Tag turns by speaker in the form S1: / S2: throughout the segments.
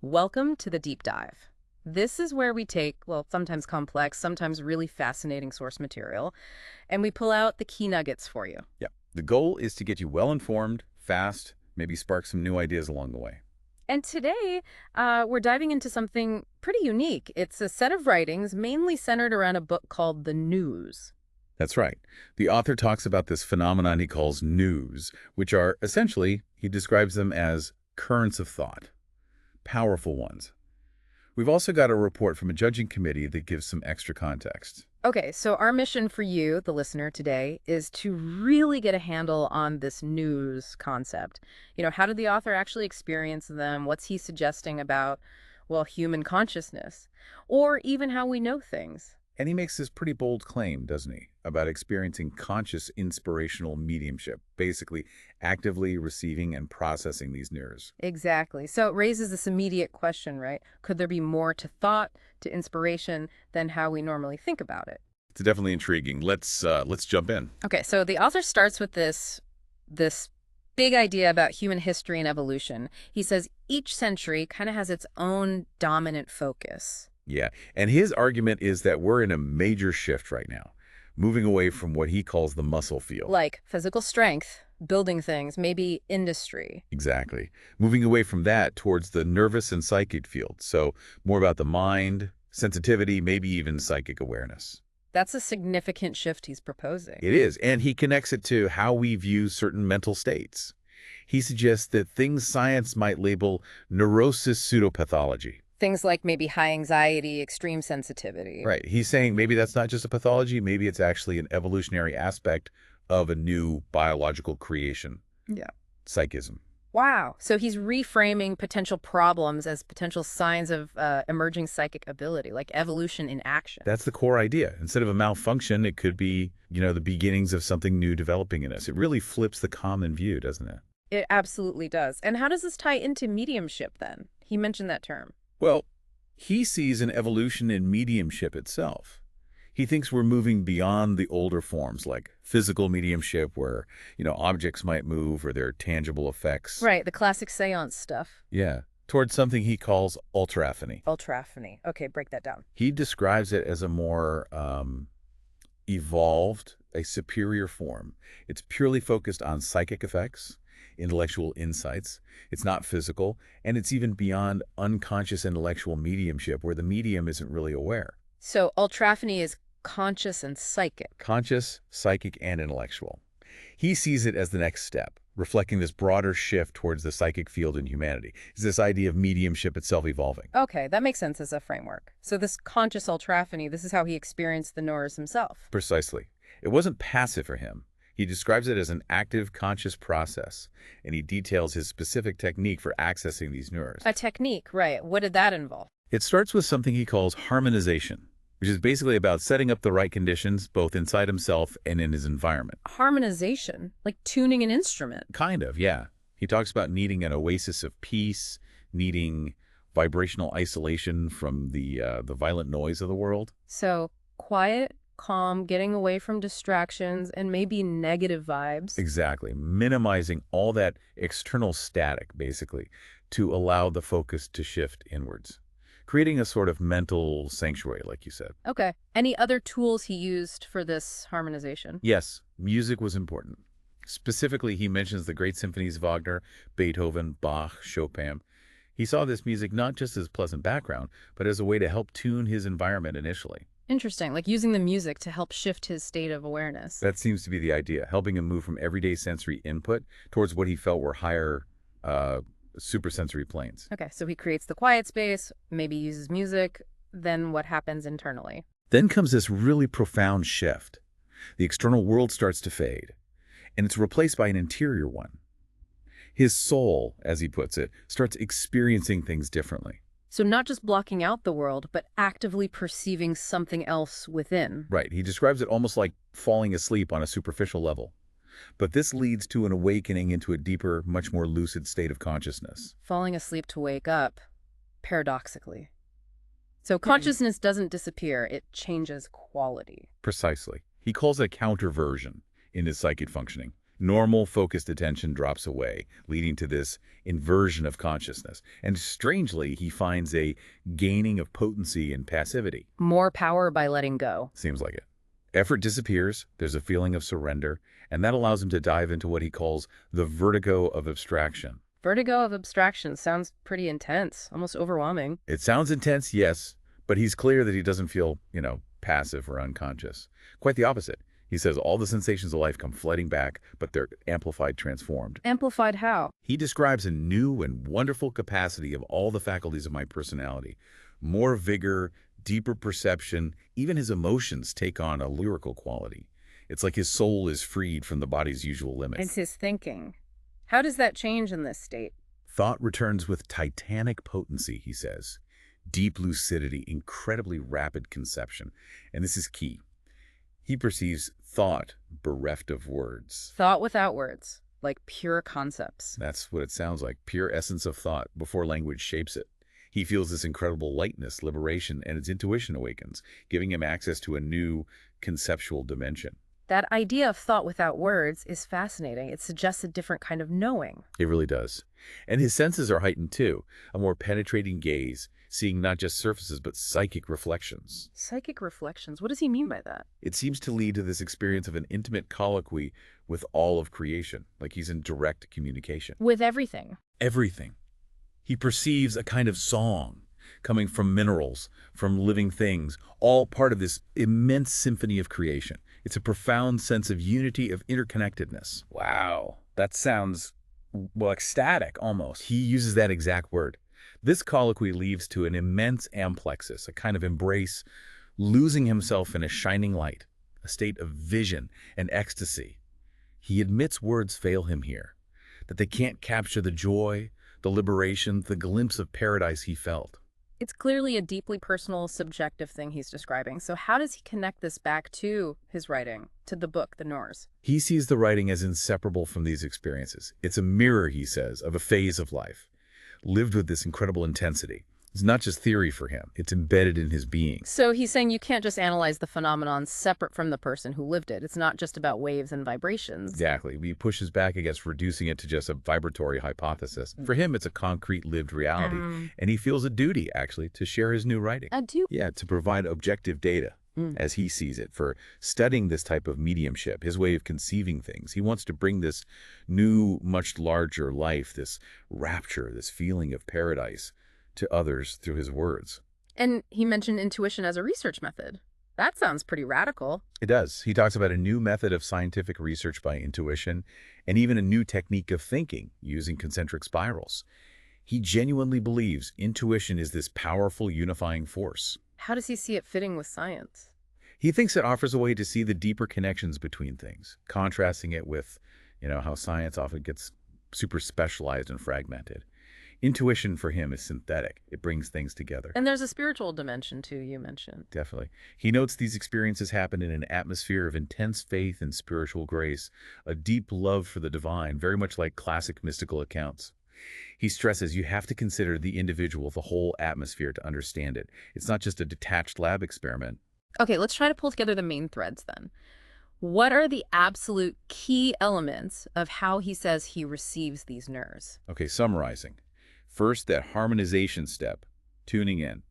S1: Welcome to the deep dive. This is where we take, well, sometimes complex, sometimes really fascinating source material, and we pull out the key nuggets for you.
S2: Yeah. The goal is to get you well informed, fast, maybe spark some new ideas along the way.
S1: And today, we're diving into something pretty unique. It's a set of writings mainly centered around a book called The Noures.
S2: That's right. The author talks about this phenomenon he calls news, which are essentially, he describes them as currents of thought, powerful ones. We've also got a report from a judging committee that gives some extra context.
S1: Okay, so our mission for you, the listener, today is to really get a handle on this news concept. How did the author actually experience them? What's he suggesting about, well, human consciousness? Or even how we know things?
S2: And he makes this pretty bold claim, doesn't he, about experiencing conscious inspirational mediumship, basically actively receiving and processing these news.
S1: Exactly. So it raises this immediate question, right? Could there be more to thought, to inspiration, than how we normally think about it?
S2: It's definitely intriguing. Let's jump in.
S1: Okay, so the author starts with this big idea about human history and evolution. He says each century kind of has its own dominant focus.
S2: Yeah, and his argument is that we're in a major shift right now, moving away from what he calls the muscle field.
S1: Like physical strength, building things, maybe industry.
S2: Exactly. Moving away from that towards the nervous and psychic field. So more about the mind, sensitivity, maybe even psychic awareness.
S1: That's a significant shift he's proposing.
S2: It is, and he connects it to how we view certain mental states. He suggests that things science might label neurosis pseudopathology.
S1: Things like maybe high anxiety, extreme sensitivity.
S2: Right. He's saying maybe that's not just a pathology, maybe it's actually an evolutionary aspect of a new biological creation,
S1: Yeah.
S2: psychism.
S1: Wow. So he's reframing potential problems as potential signs of emerging psychic ability, like evolution in action.
S2: That's the core idea. Instead of a malfunction, it could be, the beginnings of something new developing in us. It really flips the common view, doesn't it?
S1: It absolutely does. And how does this tie into mediumship then? He mentioned that term.
S2: Well, he sees an evolution in mediumship itself. He thinks we're moving beyond the older forms like physical mediumship where, objects might move or there are tangible effects.
S1: Right, the classic seance stuff.
S2: Yeah, towards something he calls ultraphony.
S1: Ultraphony. Okay, break that down.
S2: He describes it as a more evolved, a superior form. It's purely focused on psychic effects, intellectual insights. It's not physical, and it's even beyond unconscious intellectual mediumship where the medium isn't really aware.
S1: So ultraphony is conscious and psychic.
S2: Conscious, psychic, and intellectual. He sees it as the next step, reflecting this broader shift towards the psychic field in humanity. It's this idea of mediumship itself evolving.
S1: Okay, that makes sense as a framework. So this conscious ultraphony, this is how he experienced the Noures himself.
S2: Precisely. It wasn't passive for him. He describes it as an active, conscious process, and he details his specific technique for accessing these neurons.
S1: A technique, right. What did that involve?
S2: It starts with something he calls harmonization, which is basically about setting up the right conditions both inside himself and in his environment.
S1: Harmonization, like tuning an instrument.
S2: Kind of, yeah. He talks about needing an oasis of peace, needing vibrational isolation from the violent noise of the world.
S1: So quiet, calm, getting away from distractions and maybe negative vibes.
S2: Exactly. Minimizing all that external static, basically, to allow the focus to shift inwards. Creating a sort of mental sanctuary, like you said.
S1: Okay. Any other tools he used for this harmonization?
S2: Yes, music was important. Specifically, he mentions the great symphonies of Wagner, Beethoven, Bach, Chopin. He saw this music not just as pleasant background, but as a way to help tune his environment initially.
S1: Interesting, like using the music to help shift his state of awareness.
S2: That seems to be the idea, helping him move from everyday sensory input towards what he felt were higher supersensory planes.
S1: Okay, so he creates the quiet space, maybe uses music, then what happens internally?
S2: Then comes this really profound shift. The external world starts to fade, and it's replaced by an interior one. His soul, as he puts it, starts experiencing things differently.
S1: So not just blocking out the world, but actively perceiving something else within.
S2: Right. He describes it almost like falling asleep on a superficial level. But this leads to an awakening into a deeper, much more lucid state of consciousness.
S1: Falling asleep to wake up, paradoxically. So consciousness doesn't disappear, it changes quality.
S2: Precisely. He calls it a counterversion in his psychic functioning. Normal, focused attention drops away, leading to this inversion of consciousness. And strangely, he finds a gaining of potency and passivity.
S1: More power by letting go.
S2: Seems like it. Effort disappears, there's a feeling of surrender, and that allows him to dive into what he calls the vertigo of abstraction.
S1: Vertigo of abstraction sounds pretty intense, almost overwhelming.
S2: It sounds intense, yes, but he's clear that he doesn't feel, passive or unconscious. Quite the opposite. He says all the sensations of life come flooding back, but they're amplified, transformed.
S1: Amplified how?
S2: He describes a new and wonderful capacity of all the faculties of my personality. More vigor, deeper perception, even his emotions take on a lyrical quality. It's like his soul is freed from the body's usual limits.
S1: It's his thinking. How does that change in this state?
S2: Thought returns with titanic potency, he says. Deep lucidity, incredibly rapid conception. And this is key. He perceives thought bereft of words.
S1: Thought without words, like pure concepts.
S2: That's what it sounds like, pure essence of thought before language shapes it. He feels this incredible lightness, liberation, and his intuition awakens, giving him access to a new conceptual dimension.
S1: That idea of thought without words is fascinating. It suggests a different kind of knowing.
S2: It really does. And his senses are heightened too, a more penetrating gaze, seeing not just surfaces but psychic reflections.
S1: Psychic reflections? What does he mean by that?
S2: It seems to lead to this experience of an intimate colloquy with all of creation, like he's in direct communication.
S1: With everything.
S2: Everything. He perceives a kind of song coming from minerals, from living things, all part of this immense symphony of creation. It's a profound sense of unity, of interconnectedness.
S3: Wow, that sounds, well, ecstatic almost.
S2: He uses that exact word. This colloquy leads to an immense amplexus, a kind of embrace, losing himself in a shining light, a state of vision and ecstasy. He admits words fail him here, that they can't capture the joy, the liberation, the glimpse of paradise he felt.
S1: It's clearly a deeply personal, subjective thing he's describing. So how does he connect this back to his writing, to the book, the Noures?
S2: He sees the writing as inseparable from these experiences. It's a mirror, he says, of a phase of life, lived with this incredible intensity. It's not just theory for him. It's embedded in his being.
S1: So he's saying you can't just analyze the phenomenon separate from the person who lived it. It's not just about waves and vibrations.
S2: Exactly. He pushes back against reducing it to just a vibratory hypothesis. For him, it's a concrete lived reality. And he feels a duty, actually, to share his new writing.
S1: A duty?
S2: Yeah, to provide objective data, as he sees it, for studying this type of mediumship, his way of conceiving things. He wants to bring this new, much larger life, this rapture, this feeling of paradise, to others through his words.
S1: And he mentioned intuition as a research method. That sounds pretty radical.
S2: It does. He talks about a new method of scientific research by intuition, and even a new technique of thinking using concentric spirals. He genuinely believes intuition is this powerful unifying force.
S1: How does he see it fitting with science?
S2: He thinks it offers a way to see the deeper connections between things, contrasting it with, how science often gets super specialized and fragmented. Intuition for him is synthetic. It brings things together.
S1: And there's a spiritual dimension, too, you mentioned.
S2: Definitely. He notes these experiences happen in an atmosphere of intense faith and spiritual grace, a deep love for the divine, very much like classic mystical accounts. He stresses you have to consider the individual, the whole atmosphere to understand it. It's not just a detached lab experiment.
S1: Okay, let's try to pull together the main threads then. What are the absolute key elements of how he says he receives these Noures?
S2: Okay, summarizing. First, that harmonization step, tuning in.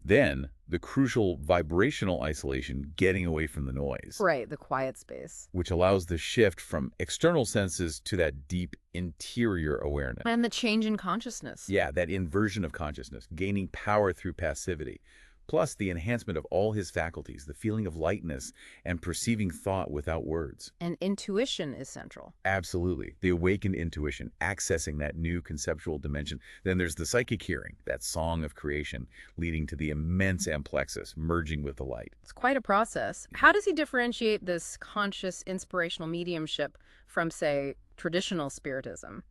S2: Then, the crucial vibrational isolation, getting away from the noise.
S1: Right, the quiet space.
S2: Which allows the shift from external senses to that deep interior awareness.
S1: And the change in consciousness.
S2: Yeah, that inversion of consciousness, gaining power through passivity. Plus the enhancement of all his faculties, the feeling of lightness, and perceiving thought without words.
S1: And intuition is central.
S2: Absolutely. The awakened intuition, accessing that new conceptual dimension. Then there's the psychic hearing, that song of creation, leading to the immense amplexus, merging with the light.
S1: It's quite a process. How does he differentiate this conscious, inspirational mediumship from, say, traditional spiritism?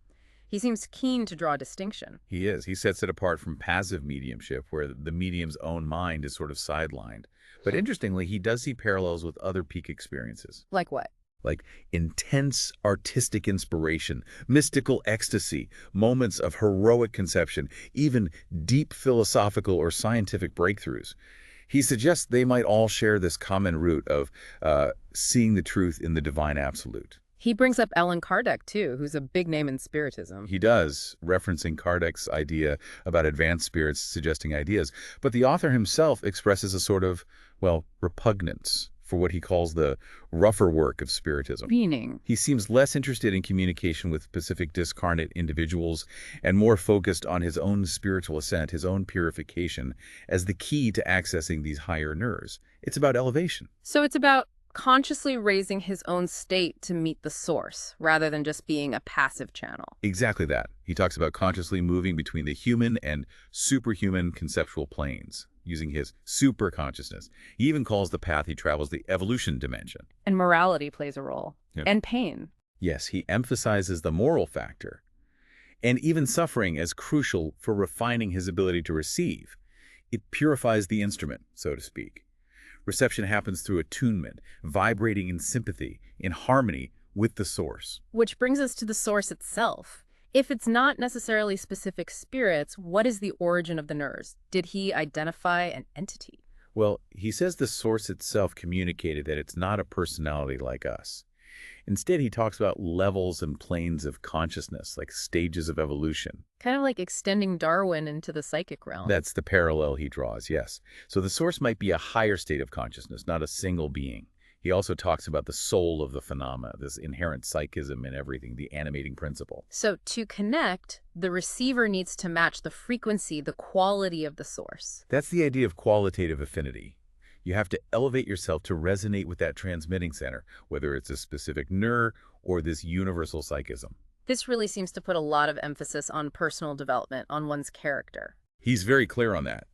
S1: He seems keen to draw a distinction.
S2: He is. He sets it apart from passive mediumship, where the medium's own mind is sort of sidelined. But interestingly, he does see parallels with other peak experiences.
S1: Like what?
S2: Like intense artistic inspiration, mystical ecstasy, moments of heroic conception, even deep philosophical or scientific breakthroughs. He suggests they might all share this common root of seeing the truth in the divine absolute.
S1: He brings up Allan Kardec, too, who's a big name in Spiritism.
S2: He does, referencing Kardec's idea about advanced spirits suggesting ideas, but the author himself expresses a sort of, well, repugnance for what he calls the rougher work of Spiritism.
S1: Meaning?
S2: He seems less interested in communication with specific discarnate individuals and more focused on his own spiritual ascent, his own purification, as the key to accessing these higher nerves. It's about elevation.
S1: So it's about consciously raising his own state to meet the source, rather than just being a passive channel.
S2: Exactly that. He talks about consciously moving between the human and superhuman conceptual planes, using his super consciousness. He even calls the path he travels the evolution dimension.
S1: And morality plays a role.
S2: Yeah.
S1: And pain.
S2: Yes, he emphasizes the moral factor, and even suffering as crucial for refining his ability to receive. It purifies the instrument, so to speak. Reception happens through attunement, vibrating in sympathy, in harmony with the source.
S1: Which brings us to the source itself. If it's not necessarily specific spirits, what is the origin of the Noures? Did he identify an entity?
S2: Well, he says the source itself communicated that it's not a personality like us. Instead, he talks about levels and planes of consciousness, like stages of evolution.
S1: Kind of like extending Darwin into the psychic realm.
S2: That's the parallel he draws, yes. So the source might be a higher state of consciousness, not a single being. He also talks about the soul of the phenomena, this inherent psychism in everything, the animating principle.
S1: So to connect, the receiver needs to match the frequency, the quality of the source.
S2: That's the idea of qualitative affinity. You have to elevate yourself to resonate with that transmitting center, whether it's a specific nerve or this universal psychism.
S1: This really seems to put a lot of emphasis on personal development, on one's character.
S2: He's very clear on that.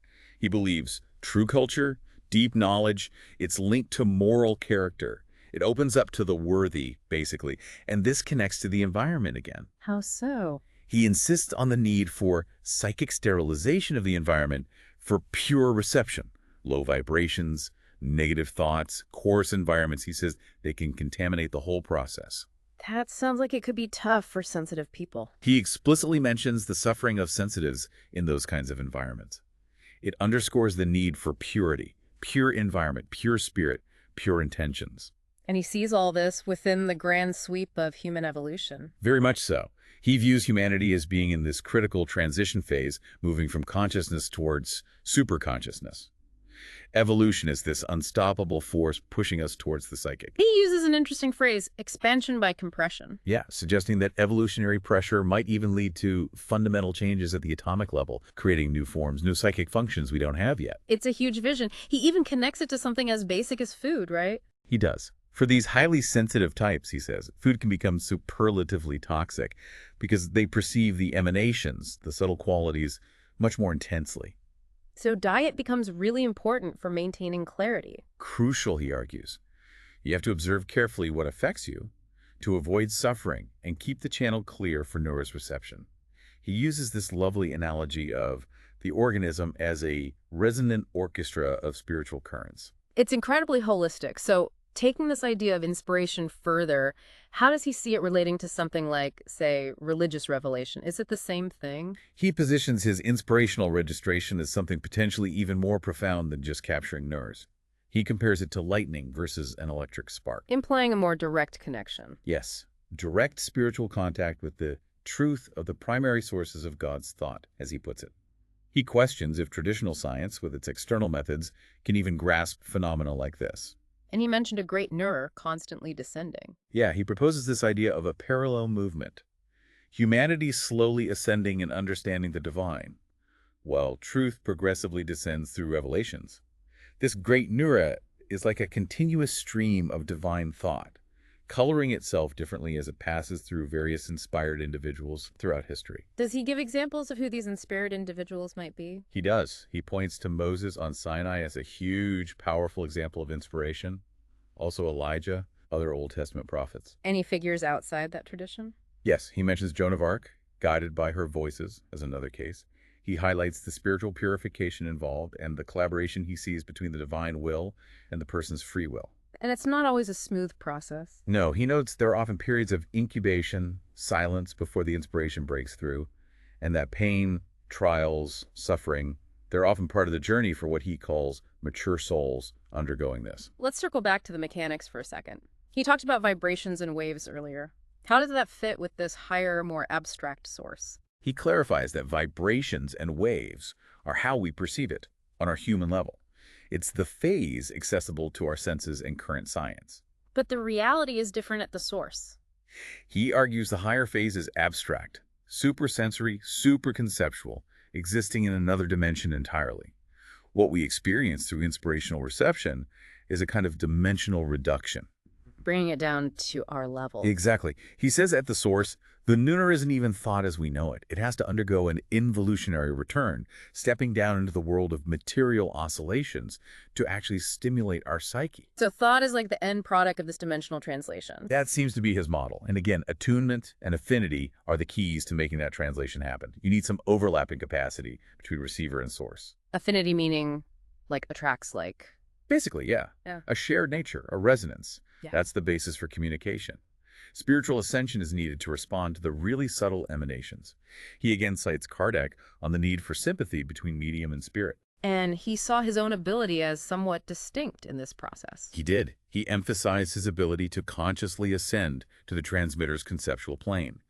S2: He believes true culture, deep knowledge, it's linked to moral character. It opens up to the worthy, basically, and this connects to the environment again.
S1: How so?
S2: He insists on the need for psychic sterilization of the environment for pure reception. Low vibrations, negative thoughts, coarse environments, he says, they can contaminate the whole process.
S1: That sounds like it could be tough for sensitive people.
S2: He explicitly mentions the suffering of sensitives in those kinds of environments. It underscores the need for purity, pure environment, pure spirit, pure intentions.
S1: And he sees all this within the grand sweep of human evolution.
S2: Very much so. He views humanity as being in this critical transition phase, moving from consciousness towards superconsciousness. Evolution is this unstoppable force pushing us towards the psychic.
S1: He uses an interesting phrase, expansion by compression.
S2: Yeah, suggesting that evolutionary pressure might even lead to fundamental changes at the atomic level, creating new forms, new psychic functions we don't have yet.
S1: It's a huge vision. He even connects it to something as basic as food, right?
S2: He does. For these highly sensitive types, he says, food can become superlatively toxic because they perceive the emanations, the subtle qualities, much more intensely.
S1: So diet becomes really important for maintaining clarity.
S2: Crucial, he argues. You have to observe carefully what affects you to avoid suffering and keep the channel clear for Noures reception. He uses this lovely analogy of the organism as a resonant orchestra of spiritual currents.
S1: It's incredibly holistic. So taking this idea of inspiration further, how does he see it relating to something like, say, religious revelation? Is it the same thing?
S2: He positions his inspirational registration as something potentially even more profound than just capturing Noures. He compares it to lightning versus an electric spark.
S1: Implying a more direct connection.
S2: Yes, direct spiritual contact with the truth of the primary sources of God's thought, as he puts it. He questions if traditional science, with its external methods, can even grasp phenomena like this.
S1: And he mentioned a great Nour constantly descending.
S2: Yeah, he proposes this idea of a parallel movement. Humanity slowly ascending and understanding the divine, while truth progressively descends through revelations. This great Nour is like a continuous stream of divine thought, coloring itself differently as it passes through various inspired individuals throughout history.
S1: Does he give examples of who these inspired individuals might be?
S2: He does. He points to Moses on Sinai as a huge, powerful example of inspiration. Also Elijah, other Old Testament prophets.
S1: Any figures outside that tradition?
S2: Yes, he mentions Joan of Arc, guided by her voices, as another case. He highlights the spiritual purification involved and the collaboration he sees between the divine will and the person's free will.
S1: And it's not always a smooth process.
S2: No, he notes there are often periods of incubation, silence before the inspiration breaks through, and that pain, trials, suffering, they're often part of the journey for what he calls mature souls undergoing this.
S1: Let's circle back to the mechanics for a second. He talked about vibrations and waves earlier. How does that fit with this higher, more abstract source?
S2: He clarifies that vibrations and waves are how we perceive it on our human level. It's the phase accessible to our senses and current science.
S1: But the reality is different at the source.
S2: He argues the higher phase is abstract, supersensory, superconceptual, existing in another dimension entirely. What we experience through inspirational reception is a kind of dimensional reduction.
S1: Bringing it down to our level.
S2: Exactly. He says at the source, the Noures isn't even thought as we know it. It has to undergo an involutionary return, stepping down into the world of material oscillations to actually stimulate our psyche.
S1: So thought is like the end product of this dimensional translation.
S2: That seems to be his model. And again, attunement and affinity are the keys to making that translation happen. You need some overlapping capacity between receiver and source.
S1: Affinity meaning like attracts like.
S2: Basically, yeah. A shared nature, a resonance.
S1: Yeah.
S2: That's the basis for communication. Spiritual ascension is needed to respond to the really subtle emanations. He again cites Kardec on the need for sympathy between medium and spirit.
S1: And he saw his own ability as somewhat distinct in this process.
S2: He did. He emphasized his ability to consciously ascend to the transmitter's conceptual plane.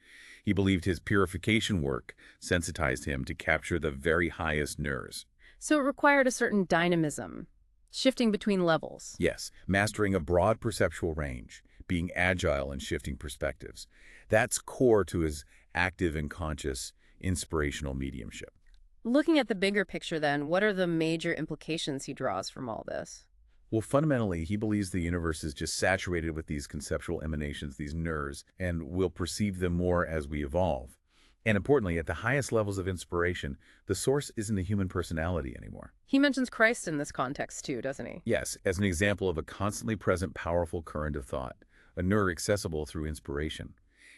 S2: He believed his purification work sensitized him to capture the very highest nerves.
S1: So it required a certain dynamism, shifting between levels.
S2: Yes, mastering a broad perceptual range, being agile and shifting perspectives. That's core to his active and conscious inspirational mediumship.
S1: Looking at the bigger picture then, what are the major implications he draws from all this?
S2: Well, fundamentally, he believes the universe is just saturated with these conceptual emanations, these nerves, and we'll perceive them more as we evolve. And importantly, at the highest levels of inspiration, the source isn't a human personality anymore.
S1: He mentions Christ in this context too, doesn't he?
S2: Yes, as an example of a constantly present, powerful current of thought, a nerve accessible through inspiration.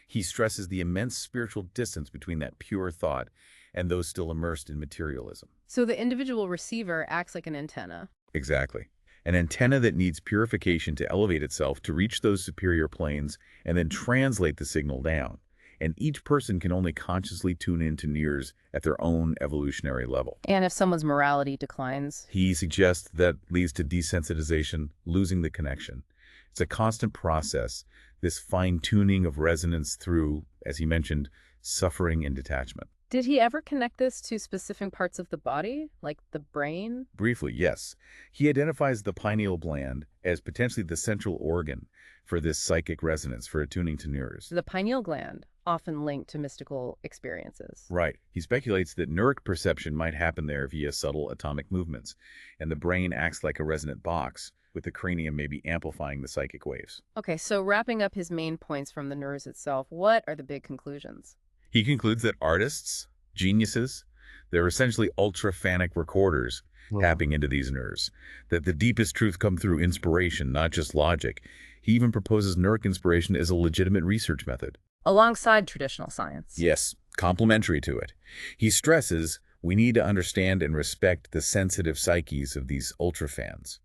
S2: He stresses the immense spiritual distance between that pure thought and those still immersed in materialism.
S1: So the individual receiver acts like an antenna.
S2: Exactly. An antenna that needs purification to elevate itself to reach those superior planes and then translate the signal down. And each person can only consciously tune into Noures at their own evolutionary level.
S1: And if someone's morality declines?
S2: He suggests that leads to desensitization, losing the connection. It's a constant process, this fine-tuning of resonance through, as he mentioned, suffering and detachment.
S1: Did he ever connect this to specific parts of the body, like the brain?
S2: Briefly, yes. He identifies the pineal gland as potentially the central organ for this psychic resonance, for attuning to Noures.
S1: The pineal gland, often linked to mystical experiences.
S2: Right. He speculates that neuric perception might happen there via subtle atomic movements, and the brain acts like a resonant box, with the cranium maybe amplifying the psychic waves.
S1: Okay, so wrapping up his main points from the Noures itself, what are the big conclusions?
S2: He concludes that artists, geniuses, they're essentially ultra-phanic recorders tapping into these nerves, that the deepest truth come through inspiration, not just logic. He even proposes neuric inspiration as a legitimate research method.
S1: Alongside traditional science.
S2: Yes, complementary to it. He stresses we need to understand and respect the sensitive psyches of these ultra-fans.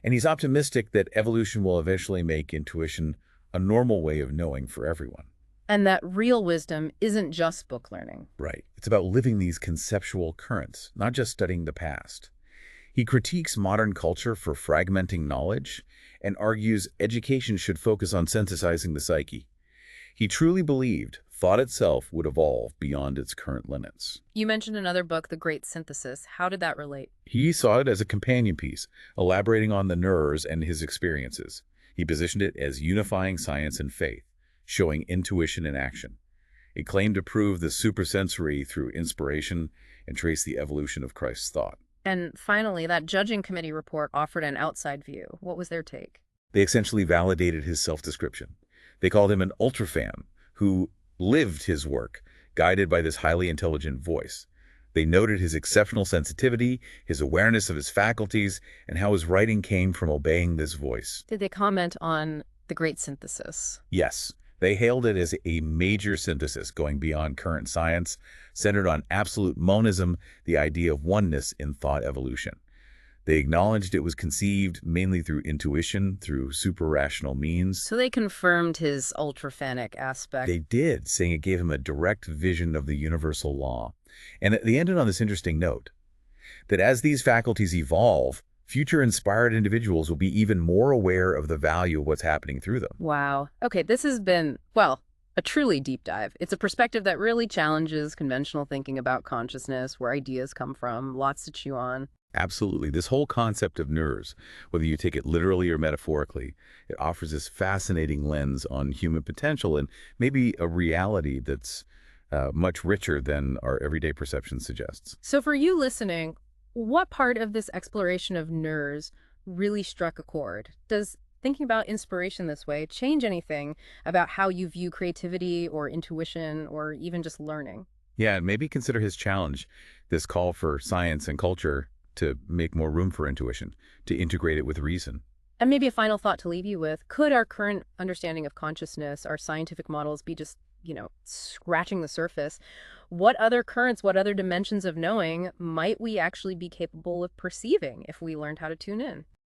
S2: And he's optimistic that evolution will eventually make intuition a normal way of knowing for everyone.
S1: And that real wisdom isn't just book learning.
S2: Right. It's about living these conceptual currents, not just studying the past. He critiques modern culture for fragmenting knowledge and argues education should focus on synthesizing the psyche. He truly believed thought itself would evolve beyond its current limits.
S1: You mentioned another book, The Great Synthesis. How did that relate?
S2: He saw it as a companion piece, elaborating on the Noures and his experiences. He positioned it as unifying science and faith, showing intuition in action. It claimed to prove the supersensory through inspiration and trace the evolution of Christ's thought.
S1: And finally, that judging committee report offered an outside view. What was their take?
S2: They essentially validated his self-description. They called him an ultrafan who lived his work, guided by this highly intelligent voice. They noted his exceptional sensitivity, his awareness of his faculties, and how his writing came from obeying this voice.
S1: Did they comment on The Great Synthesis?
S2: Yes. They hailed it as a major synthesis going beyond current science, centered on absolute monism, the idea of oneness in thought evolution. They acknowledged it was conceived mainly through intuition, through super-rational means.
S1: So they confirmed his ultraphanic aspect.
S2: They did, saying it gave him a direct vision of the universal law. And they ended on this interesting note, that as these faculties evolve, Future inspired individuals will be even more aware of the value of what's happening through them.
S1: Wow. Okay, this has been, well, a truly deep dive. It's a perspective that really challenges conventional thinking about consciousness, where ideas come from, lots to chew on.
S2: Absolutely. This whole concept of Noures, whether you take it literally or metaphorically, it offers this fascinating lens on human potential and maybe a reality that's much richer than our everyday perception suggests.
S1: So for you listening, what part of this exploration of Noures really struck a chord? Does thinking about inspiration this way change anything about how you view creativity or intuition or even just learning?
S2: Yeah, and maybe consider his challenge, this call for science and culture to make more room for intuition, to integrate it with reason.
S1: And maybe a final thought to leave you with, could our current understanding of consciousness, our scientific models be just, scratching the surface? What other currents, what other dimensions of knowing might we actually be capable of perceiving if we learned how to tune in?